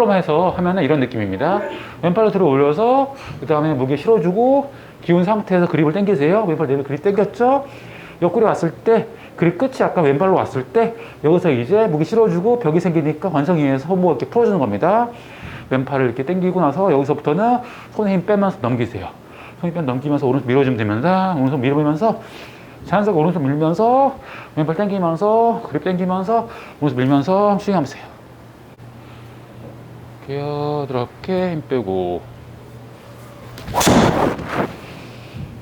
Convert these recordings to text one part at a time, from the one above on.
왼팔로만 해서 하면은 이런 느낌입니다. 왼팔로 들어 올려서 그 다음에 무게 실어주고 기운 상태에서 그립을 당기세요. 왼팔 내려 그립 당겼죠? 옆구리 왔을 때 그립 끝이 약간 왼발로 왔을 때 여기서 이제 무게 실어주고 벽이 생기니까 관성위에서 손목을 이렇게 풀어주는 겁니다. 왼팔을 이렇게 당기고 나서 여기서부터는 손에 힘 빼면서 넘기세요. 손에 힘 넘기면서 오른손 밀어주면 됩니다. 오른손 밀어보면서 자연스럽게 오른손 밀면서 왼팔 당기면서 그립 당기면서 오른손 밀면서 스윙하면서 해요. 이렇게 힘 빼고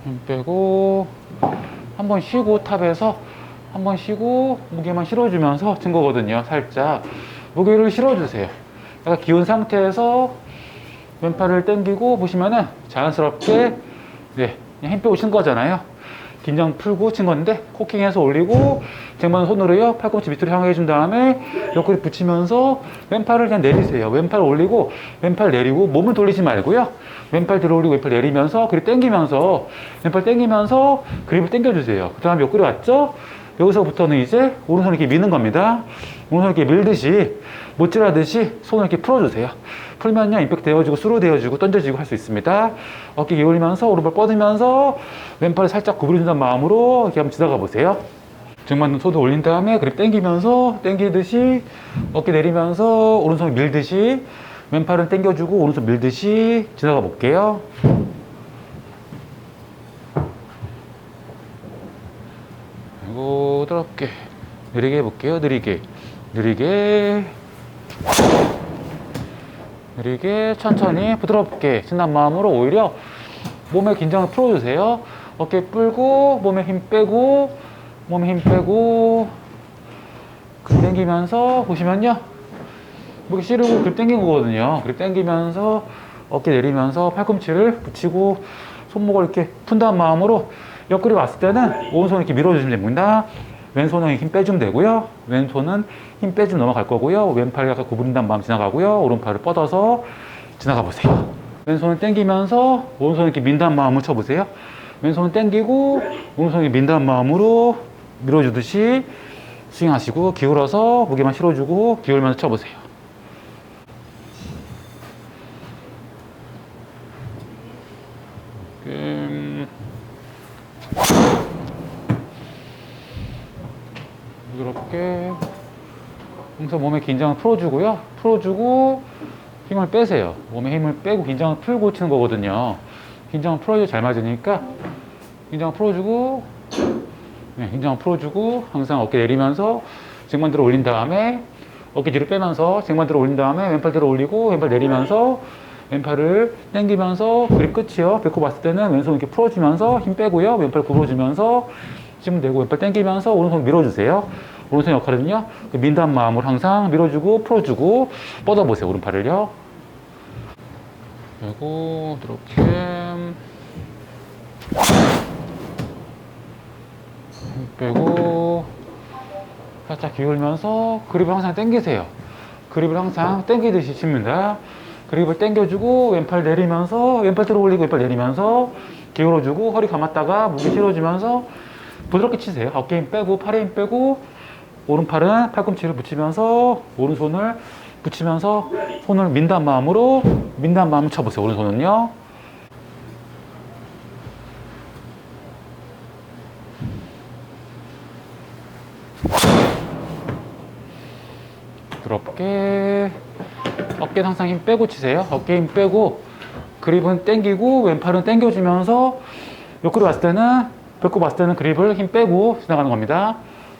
힘 빼고 한번 쉬고 탑에서 한번 쉬고 무게만 실어주면서 친 거거든요. 살짝 무게를 실어주세요. 약간 기운 상태에서 왼팔을 당기고 보시면은 자연스럽게 네, 그냥 힘 빼고 친 거잖아요. 긴장 풀고 친 건데 코킹해서 올리고 쟁반 손으로요 팔꿈치 밑으로 향해 준 다음에 옆구리 붙이면서 왼팔을 그냥 내리세요. 왼팔 올리고 왼팔 내리고 몸을 돌리지 말고요. 왼팔 들어 올리고 왼팔 내리면서 그립 당기면서 왼팔 당기면서 그립을 당겨주세요. 그 다음에 옆구리 왔죠? 여기서부터는 이제 오른손 이렇게 미는 겁니다. 오른손 이렇게 밀듯이 못질하듯이 손을 이렇게 풀어주세요. 풀면요 임팩트 되어주고 스루 되어주고 던져지고 할 수 있습니다. 어깨 기울이면서 오른발 뻗으면서 왼팔을 살짝 구부려준다는 마음으로 이렇게 한번 지나가 보세요. 등만 소도 올린 다음에 그립 당기면서 당기듯이 어깨 내리면서 오른손 밀듯이 왼팔은 당겨주고 오른손 밀듯이 지나가 볼게요. 그리고 부드럽게 느리게 해볼게요. 느리게 천천히 부드럽게 신난 마음으로 오히려 몸의 긴장을 풀어주세요. 어깨 풀고 몸에 힘 빼고 그립 당기면서 보시면요 목이 시르고 그립 당긴 거거든요. 그립 당기면서 어깨 내리면서 팔꿈치를 붙이고 손목을 이렇게 푼다는 마음으로 옆구리 왔을 때는 오른손 이렇게 밀어주시면 됩니다. 왼손은 힘 빼주면 되고요. 왼손은 힘 빼주면 넘어갈 거고요. 왼팔 약간 구부린다는 마음 지나가고요. 오른팔을 뻗어서 지나가 보세요. 왼손을 당기면서 오른손 이렇게 민다는 마음으로 쳐보세요. 왼손을 당기고 오른손을 민다는 마음으로 밀어주듯이 스윙하시고 기울어서 무게만 실어주고 기울면서 쳐보세요. 부드럽게 항상 몸의 긴장을 풀어주고요. 풀어주고 힘을 빼세요. 몸에 힘을 빼고 긴장을 풀고 치는 거거든요. 긴장을 풀어야 잘 맞으니까 긴장을 풀어주고 네, 긴장을 풀어주고 항상 어깨 내리면서 쟁반 들어 올린 다음에 어깨 뒤로 빼면서 쟁반 들어 올린 다음에 왼팔 들어 올리고 왼팔 내리면서 왼팔을 당기면서 그립 끝이요. 배꼽 봤을 때는 왼손 이렇게 풀어주면서 힘 빼고요. 왼팔 굽어주면서 치면 되고 왼팔 당기면서 오른손 밀어주세요. 오른손 역할은요. 민다는 마음으로 항상 밀어주고 풀어주고 뻗어보세요. 오른팔을요. 그리고 이렇게 힘 빼고 살짝 기울면서 그립을 항상 당기세요. 그립을 항상 당기듯이 칩니다. 그립을 당겨주고 왼팔 내리면서 왼팔 들어 올리고 왼팔 내리면서 기울어주고 허리 감았다가 무게 실어주면서 부드럽게 치세요. 어깨 힘 빼고 팔에 힘 빼고 오른팔은 팔꿈치를 붙이면서 오른손을 붙이면서 손을 민다는 마음으로 쳐보세요. 오른손은요. 부드럽게 어깨는 항상 힘 빼고 치세요. 어깨 힘 빼고 그립은 당기고 왼팔은 당겨주면서 옆구리 왔을 때는 배꼽 왔을 때는 그립을 힘 빼고 지나가는 겁니다.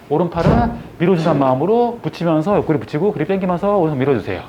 오른팔은 밀어준다는 마음으로 붙이면서 옆구리 붙이고 그립 당기면서 오른손 밀어주세요.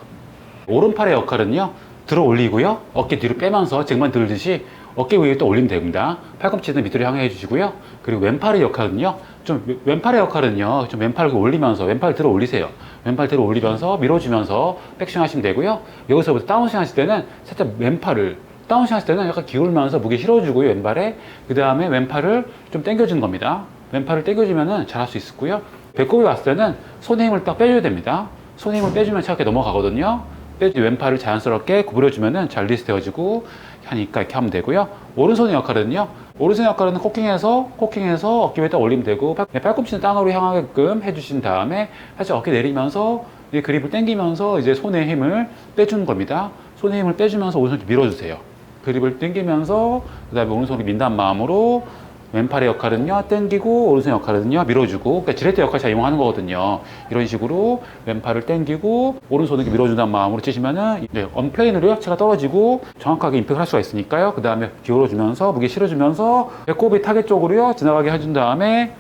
오른팔의 역할은요. 들어 올리고요. 어깨 뒤로 빼면서 쟁반 들듯이 어깨 위에 또 올리면 됩니다. 팔꿈치는 밑으로 향해 해주시고요. 그리고 왼팔의 역할은요. 좀 왼팔 올리면서 왼팔 들어 올리세요. 왼팔 들어 올리면서 밀어주면서 백스윙 하시면 되고요. 여기서부터 다운스윙 하실 때는 살짝 왼팔을 다운스윙 하실 때는 약간 기울면서 무게 실어주고요. 왼발에 그 다음에 왼팔을 좀 당겨주는 겁니다. 왼팔을 당겨주면 잘할 수 있고요. 배꼽이 왔을 때는 손에 힘을 딱 빼줘야 됩니다. 손에 힘을 빼주면 차갑게 넘어가거든요. 왼팔을 자연스럽게 구부려주면 잘 리스 되어지고 하니까 이렇게 하면 되고요. 오른손의 역할은요. 오른손의 역할은 코킹해서 어깨 위에다 올리면 되고 팔꿈치는 땅으로 향하게끔 해주신 다음에 살짝 어깨 내리면서 이 그립을 당기면서 이제 손의 힘을 빼주는 겁니다. 손의 힘을 빼주면서 오른손을 밀어주세요. 그립을 당기면서 그 다음에 오른손을 민다는 마음으로 왼팔의 역할은요, 당기고, 오른손의 역할은요, 밀어주고, 그러니까 지렛대 역할 잘 이용하는 거거든요. 이런 식으로 왼팔을 당기고, 오른손을 밀어준다는 마음으로 치시면은, 언플레인으로 혀체가 떨어지고, 정확하게 임팩을 할 수가 있으니까요. 그 다음에 기울어주면서, 무게 실어주면서, 배꼽이 타겟 쪽으로요, 지나가게 해준 다음에,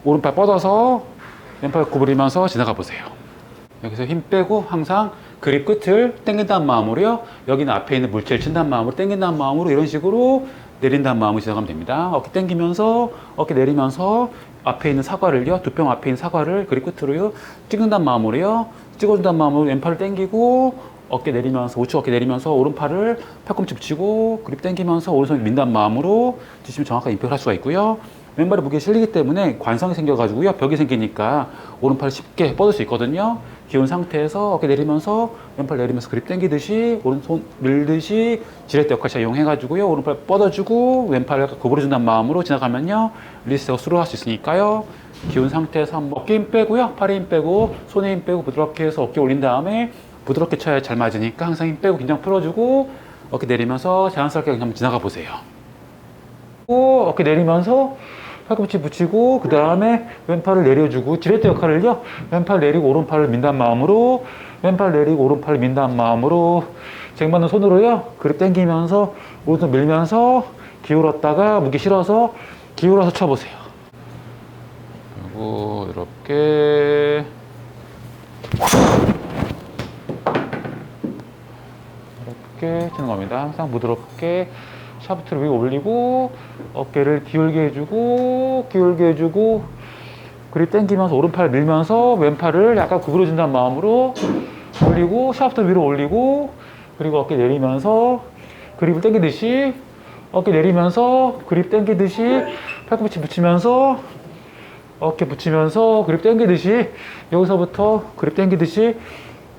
오른팔 뻗어서, 왼팔 구부리면서 지나가 보세요. 여기서 힘 빼고, 항상 그립 끝을 당긴다는 마음으로요, 여기는 앞에 있는 물체를 친다는 마음으로, 당긴다는 마음으로, 이런 식으로, 내린다는 마음으로 지나가면 됩니다. 어깨 당기면서 어깨 내리면서 앞에 있는 사과를요, 두 뼘 앞에 있는 사과를 그립 끝으로요 찍는다는 마음으로요, 찍어준다는 마음으로 왼팔을 당기고 어깨 내리면서 우측 어깨 내리면서 오른팔을 팔꿈치 붙이고 그립 당기면서 오른손 민다는 마음으로 치시면 정확하게 임팩을 할 수가 있고요. 왼발에 무게 실리기 때문에 관성이 생겨가지고요, 벽이 생기니까 오른팔을 쉽게 뻗을 수 있거든요. 기운 상태에서 어깨 내리면서 왼팔 내리면서 그립 당기듯이 오른손 밀듯이 지렛대 역할 잘 이용해가지고요, 오른팔 뻗어주고 왼팔을 구부려준다는 마음으로 지나가면요, 리스트가 수루할 수 있으니까요. 기운 상태에서 한번 어깨 힘 빼고요, 팔에 힘 빼고 손에 힘 빼고 부드럽게 해서 어깨 올린 다음에 부드럽게 쳐야 잘 맞으니까 항상 힘 빼고 긴장 풀어주고 어깨 내리면서 자연스럽게 그냥 한번 지나가 보세요. 어깨 내리면서 팔꿈치 붙이고 그 다음에 왼팔을 내려주고 지렛대 역할을요, 왼팔 내리고 오른팔을 민다는 마음으로 왼팔 내리고 오른팔을 민다는 마음으로 쟁반은 손으로요 그립 당기면서 오른손 밀면서 기울었다가 무게 실어서 기울어서 쳐보세요. 그리고 이렇게 이렇게 치는 겁니다. 항상 부드럽게 샤프트를 위에 올리고 어깨를 기울게 해주고 그립 당기면서 오른팔 밀면서 왼팔을 약간 구부러진다는 마음으로 올리고 샤프트 위로 올리고 그리고 어깨 내리면서 그립을 당기듯이 어깨 내리면서 그립 당기듯이 팔꿈치 붙이면서 어깨 붙이면서 그립 당기듯이 여기서부터 그립 당기듯이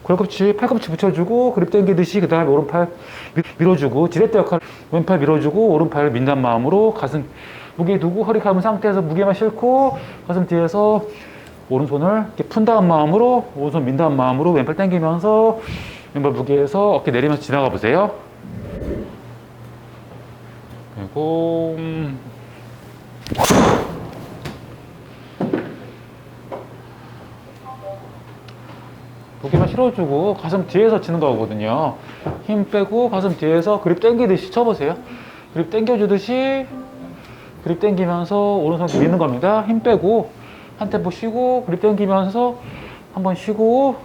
팔꿈치 붙여주고 그립 당기듯이 그 다음에 오른팔 밀어주고 지렛대 역할 왼팔 밀어주고 오른팔 민다는 마음으로 가슴 무게 두고 허리 감은 상태에서 무게만 싣고 가슴 뒤에서 오른손을 이렇게 푼다는 마음으로 오른손 민다는 마음으로 왼팔 당기면서 왼발 무게에서 어깨 내리면서 지나가 보세요. 그리고 무게만 실어주고 가슴 뒤에서 치는 거거든요. 힘 빼고 가슴 뒤에서 그립 당기듯이 쳐보세요. 그립 당겨주듯이 그립 당기면서 오른손 미는 겁니다. 힘 빼고 한 템포 쉬고 그립 당기면서 한번 쉬고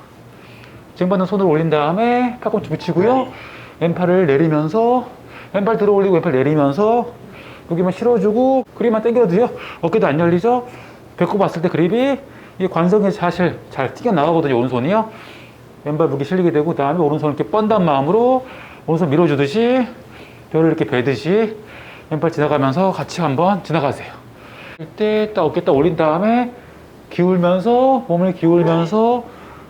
쟁반은 손을 올린 다음에 팔꿈치 붙이고요. 왼팔을 내리면서 왼팔 들어 올리고 왼팔 내리면서 무게만 실어주고 그립만 당겨도요 어깨도 안 열리죠. 배꼽 봤을 때 그립이 이 관성이 사실 잘 튀겨나가거든요. 오른손이요. 왼발 무게 실리게 되고 그 다음에 오른손을 이렇게 뻔단 마음으로 오른손 밀어주듯이 뼈를 이렇게 베듯이 왼팔 지나가면서 같이 한번 지나가세요. 이때 딱 어깨 딱 올린 다음에 기울면서 몸을 기울면서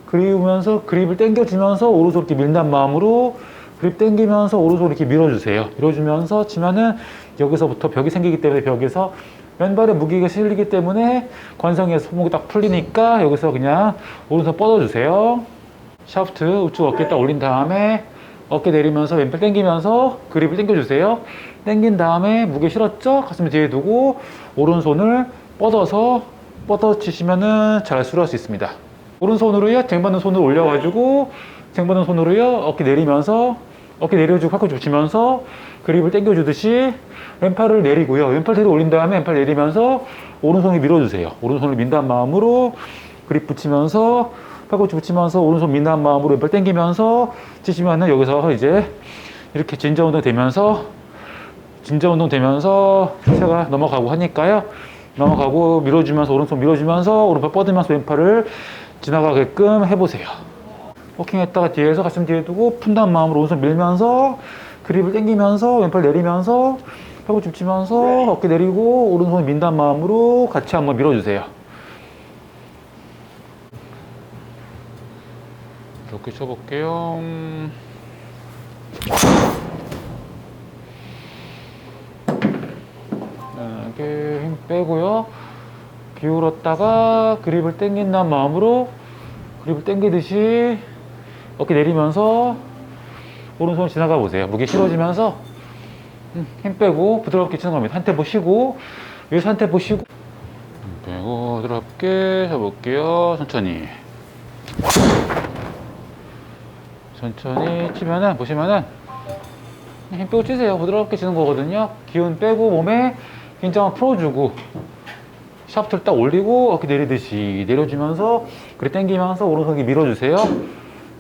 그리우면서 그립을 당겨주면서 오른손 이렇게 밀단 마음으로 그립 당기면서 오른손 이렇게 밀어주세요. 밀어주면서 치면은 여기서부터 벽이 생기기 때문에 벽에서 왼발에 무게가 실리기 때문에 관성에서 손목이 딱 풀리니까 여기서 그냥 오른손 뻗어주세요. 샤프트 우측 어깨 딱 올린 다음에 어깨 내리면서 왼팔 당기면서 그립을 당겨주세요. 당긴 다음에 무게 실었죠? 가슴 뒤에 두고 오른손을 뻗어 치시면은 잘 수료할 수 있습니다. 오른손으로요, 쟁반은 손을 올려가지고 쟁반은 손으로요, 어깨 내리면서 어깨 내려주고 팔꿈치 붙이면서 그립을 당겨주듯이 왼팔을 내리고요. 왼팔 뒤로 올린 다음에 왼팔 내리면서 오른손을 밀어주세요. 오른손을 민다는 마음으로 그립 붙이면서 팔꿈치 붙이면서 오른손 민다는 마음으로 왼팔 당기면서 치시면은 여기서 이제 이렇게 진자 운동 되면서 체가 넘어가고 하니까요. 넘어가고 밀어주면서 오른손 밀어주면서 오른팔 뻗으면서 왼팔을 지나가게끔 해보세요. 워킹 했다가 뒤에서 가슴 뒤에 두고 푼다는 마음으로 오른손 밀면서 그립을 당기면서 왼팔 내리면서 팔꿈치 붙이면서 어깨 내리고 오른손 민다는 마음으로 같이 한번 밀어주세요. 이렇게 쳐볼게요. 이렇게 힘 빼고요. 기울었다가 그립을 당긴다는 마음으로 그립을 당기듯이 어깨 내리면서 오른손 지나가 보세요. 무게 실어지면서 힘 빼고 부드럽게 치는 겁니다. 한 템포 쉬고 여기서 한 템포 쉬고 빼고 부드럽게 잡을게요. 천천히 치면은 보시면은 힘 빼고 치세요. 부드럽게 치는 거거든요. 기운 빼고 몸에 긴장을 풀어주고 샤프트를 딱 올리고 어깨 내리듯이 내려주면서 그립 당기면서 오른손이 밀어주세요.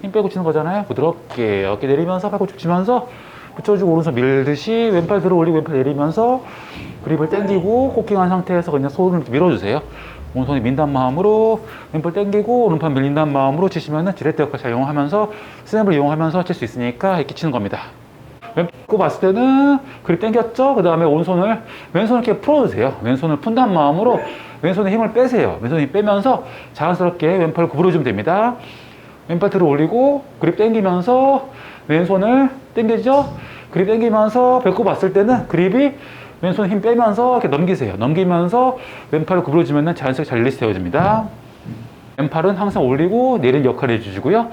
힘 빼고 치는 거잖아요. 부드럽게 어깨 내리면서 팔꿈치 치면서 붙여주고 오른손 밀듯이 왼팔 들어 올리고 왼팔 내리면서 그립을 당기고 코킹한 상태에서 그냥 손을 밀어주세요. 오른손이 민단 마음으로 왼팔 당기고 오른팔 밀린다는 마음으로 치시면은 지렛대 역할 잘 이용하면서 스냅을 이용하면서 칠 수 있으니까 이렇게 치는 겁니다. 왼팔 봤을 때는 그립 당겼죠? 그 다음에 왼손을 이렇게 풀어주세요. 왼손을 푼다는 마음으로 왼손에 힘을 빼세요. 왼손에 힘 빼면서 자연스럽게 왼팔을 구부려주면 됩니다. 왼팔 들어 올리고 그립 당기면서 왼손을 당기죠? 그립 당기면서 배꼽 봤을 때는 그립이 왼손 힘 빼면서 이렇게 넘기세요. 넘기면서 왼팔을 구부려주면 자연스럽게 잘 릴리스 되어집니다. 왼팔은 항상 올리고 내릴 역할을 해주시고요.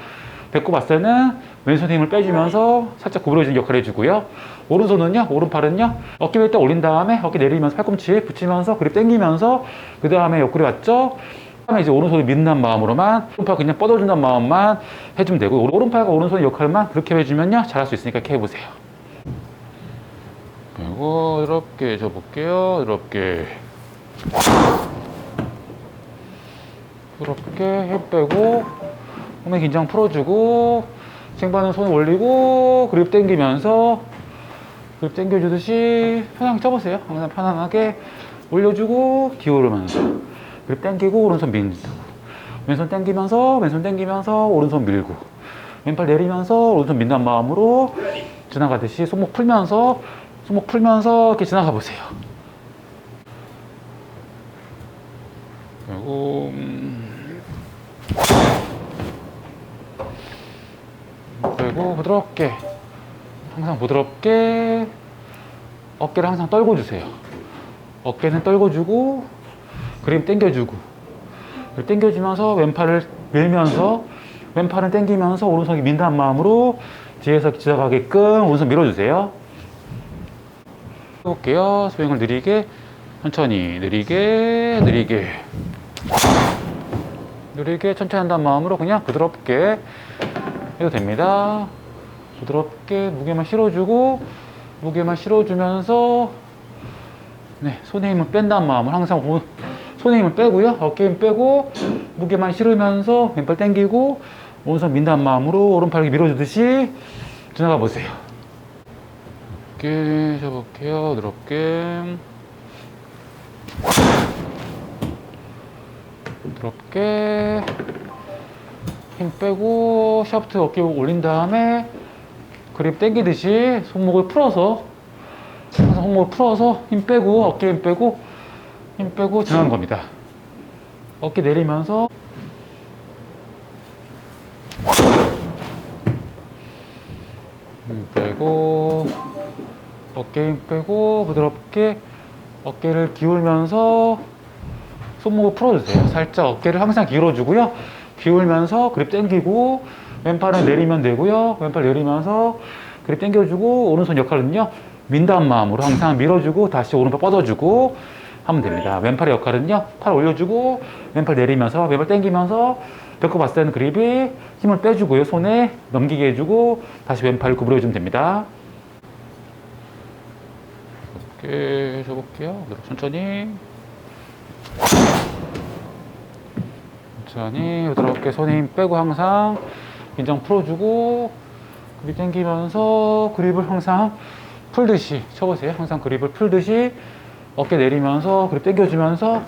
배꼽 봤을 때는 왼손 힘을 빼주면서 살짝 구부려주는 역할을 해주고요. 오른손은요, 오른팔은요, 어깨 위에 딱 올린 다음에 어깨 내리면서 팔꿈치 붙이면서 그립 당기면서 그 다음에 옆구리 왔죠? 그다음에 이제 오른손을 믿는 마음으로만 오른팔 그냥 뻗어준다는 마음만 해주면 되고 오른팔과 오른손의 역할만 그렇게 해주면요 잘할 수 있으니까 이렇게 해보세요. 그리고 이렇게 접을게요. 이렇게 힘 빼고 몸에 긴장 풀어주고 쟁반은 손 올리고 그립 당기면서 그립 당겨주듯이 편하게 쳐보세요. 항상 편안하게 올려주고 기울으면서 그립 당기고 오른손 밀고 왼손 당기면서 오른손 밀고 왼팔 내리면서 오른손 민다는 마음으로 지나가듯이 손목 풀면서 이렇게 지나가 보세요. 그리고 부드럽게 항상 부드럽게 어깨를 항상 떨궈 주세요. 어깨는 떨궈주고 그립 당겨주고 당겨주면서 왼팔을 밀면서 왼팔은 당기면서 오른손이 민다는 마음으로 뒤에서 지나가게끔 오른손 밀어주세요. 해볼게요. 스윙을 느리게 천천히 느리게 천천히 한다는 마음으로 그냥 부드럽게 해도 됩니다. 부드럽게 무게만 실어주고 무게만 실어주면서 손에 힘을 뺀다는 마음으로 항상 손에 힘을 빼고요. 어깨 힘 빼고 무게만 실으면서 왼팔 당기고 오른손 민다는 마음으로 오른팔 밀어주듯이 지나가 보세요. 이렇게 잡을게요. 부드럽게 힘 빼고 샤프트 어깨 올린 다음에 그립 당기듯이 손목을 풀어서 항상 손목을 풀어서 힘 빼고 어깨 힘 빼고 지나가는 겁니다. 어깨 내리면서 힘 빼고 어깨 힘 빼고 부드럽게 어깨를 기울면서 손목을 풀어주세요. 살짝 어깨를 항상 기울여주고요. 기울면서 그립 당기고 왼팔은 내리면 되고요. 왼팔 내리면서 그립 당겨주고 오른손 역할은요. 민다는 마음으로 항상 밀어주고 다시 오른팔 뻗어주고 하면 됩니다. 왼팔의 역할은요. 팔 올려주고 왼팔 내리면서 왼팔 당기면서 배꼽 봤을 때는 그립이 힘을 빼주고요. 손에 넘기게 해주고 다시 왼팔을 구부려주면 됩니다. 이렇게 해줘볼게요. 천천히 부드럽게 손에 힘 빼고 항상 긴장 풀어주고 그립 당기면서 그립을 항상 풀듯이 쳐보세요. 항상 그립을 풀듯이 어깨 내리면서 그립 당겨주면서